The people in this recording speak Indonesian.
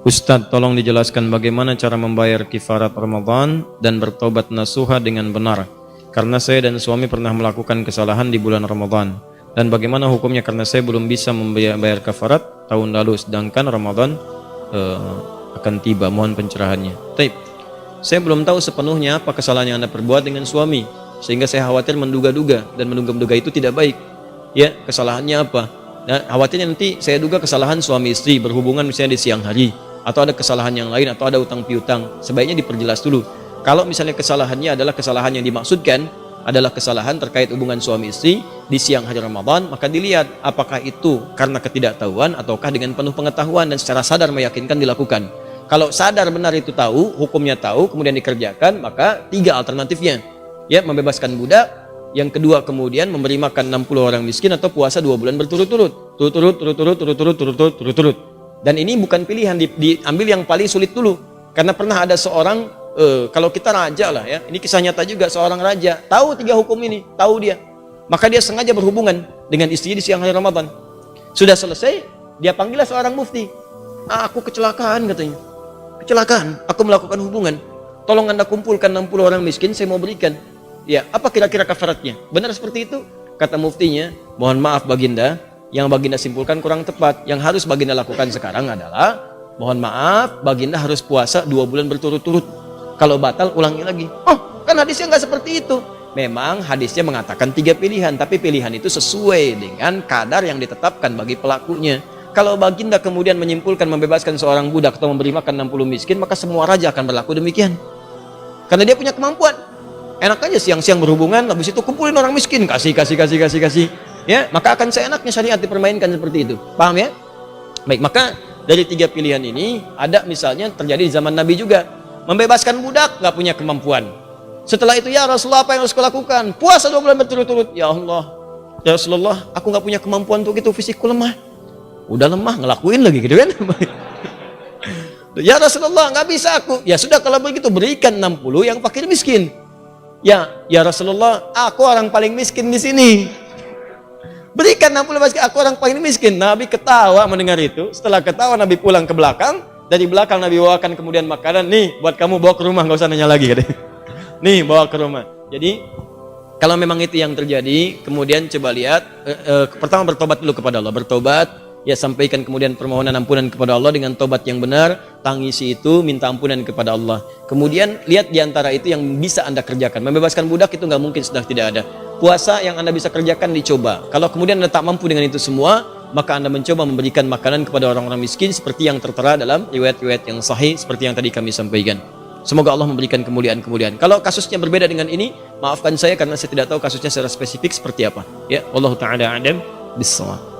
Ustadz, tolong dijelaskan bagaimana cara membayar kifarat Ramadan dan bertobat nasuha dengan benar. Karena saya dan suami pernah melakukan kesalahan di bulan Ramadan. Dan bagaimana hukumnya karena saya belum bisa membayar kafarat tahun lalu, sedangkan Ramadan akan tiba. Mohon pencerahannya. Taib. Saya belum tahu sepenuhnya apa kesalahan yang Anda perbuat dengan suami, sehingga saya khawatir menduga-duga, dan menduga-duga itu tidak baik. Ya, kesalahannya apa? Nah, khawatirnya nanti saya duga kesalahan suami istri berhubungan misalnya di siang hari, atau ada kesalahan yang lain, atau ada utang piutang. Sebaiknya diperjelas dulu. Kalau misalnya kesalahannya adalah kesalahan yang dimaksudkan adalah kesalahan terkait hubungan suami istri di siang hari Ramadan, maka dilihat apakah itu karena ketidaktahuan ataukah dengan penuh pengetahuan dan secara sadar meyakinkan dilakukan. Kalau sadar benar itu tahu, hukumnya tahu, kemudian dikerjakan, maka 3 alternatifnya. Ya, membebaskan budak. Yang kedua kemudian memberi makan 60 orang miskin, atau puasa 2 bulan berturut-turut. Turut-turut. Dan ini bukan pilihan, diambil yang paling sulit dulu. Karena pernah ada seorang, kalau kita raja lah ya, ini kisah nyata juga, seorang raja tahu 3 hukum ini, tahu dia. Maka dia sengaja berhubungan dengan istrinya di siang hari Ramadan. Sudah selesai, dia panggillah seorang mufti. Aku kecelakaan katanya. Kecelakaan, aku melakukan hubungan. Tolong Anda kumpulkan 60 orang miskin, saya mau berikan. Ya, apa kira-kira kafaratnya? Benar seperti itu? Kata muftinya, mohon maaf Baginda, yang Baginda simpulkan kurang tepat. Yang harus Baginda lakukan sekarang adalah, mohon maaf, Baginda harus puasa 2 bulan berturut-turut. Kalau batal, ulangi lagi. Oh, kan hadisnya nggak seperti itu. Memang hadisnya mengatakan 3 pilihan, tapi pilihan itu sesuai dengan kadar yang ditetapkan bagi pelakunya. Kalau Baginda kemudian menyimpulkan membebaskan seorang budak atau memberi makan 60 miskin, maka semua raja akan berlaku demikian. Karena dia punya kemampuan. Enak aja siang-siang berhubungan, habis itu kumpulin orang miskin, kasih. Ya, maka akan seenaknya syariat dipermainkan seperti itu. Paham ya? Baik, maka dari 3 pilihan ini ada misalnya terjadi di zaman Nabi juga. Membebaskan budak nggak punya kemampuan. Setelah itu, ya Rasulullah, apa yang harus kulakukan? Puasa 2 bulan berturut-turut. Ya Allah, ya Rasulullah, aku nggak punya kemampuan untuk itu, fisikku lemah. Udah lemah, ngelakuin lagi gitu kan. Ya Rasulullah, nggak bisa aku. Ya sudah, kalau begitu berikan 60 yang fakir miskin. Ya Rasulullah, aku orang paling miskin di sini. Berikan 60 miskin, aku orang paling miskin. Nabi ketawa mendengar itu. Setelah ketawa, Nabi pulang ke belakang. Dari belakang Nabi bawakan kemudian makanan. Nih, buat kamu, bawa ke rumah, nggak usah nanya lagi. Nih, bawa ke rumah. Jadi, kalau memang itu yang terjadi, kemudian coba lihat. Pertama bertobat dulu kepada Allah. Bertobat. Ya, sampaikan kemudian permohonan ampunan kepada Allah dengan tobat yang benar, tangisi itu, minta ampunan kepada Allah. Kemudian lihat diantara itu yang bisa Anda kerjakan. Membebaskan budak itu nggak mungkin sudah tidak ada. Puasa yang Anda bisa kerjakan dicoba. Kalau kemudian Anda tak mampu dengan itu semua, maka Anda mencoba memberikan makanan kepada orang-orang miskin seperti yang tertera dalam riwayat-riwayat yang sahih seperti yang tadi kami sampaikan. Semoga Allah memberikan kemuliaan-kemuliaan. Kalau kasusnya berbeda dengan ini, maafkan saya karena saya tidak tahu kasusnya secara spesifik seperti apa. Ya, wallahu taala a'lam bissawab.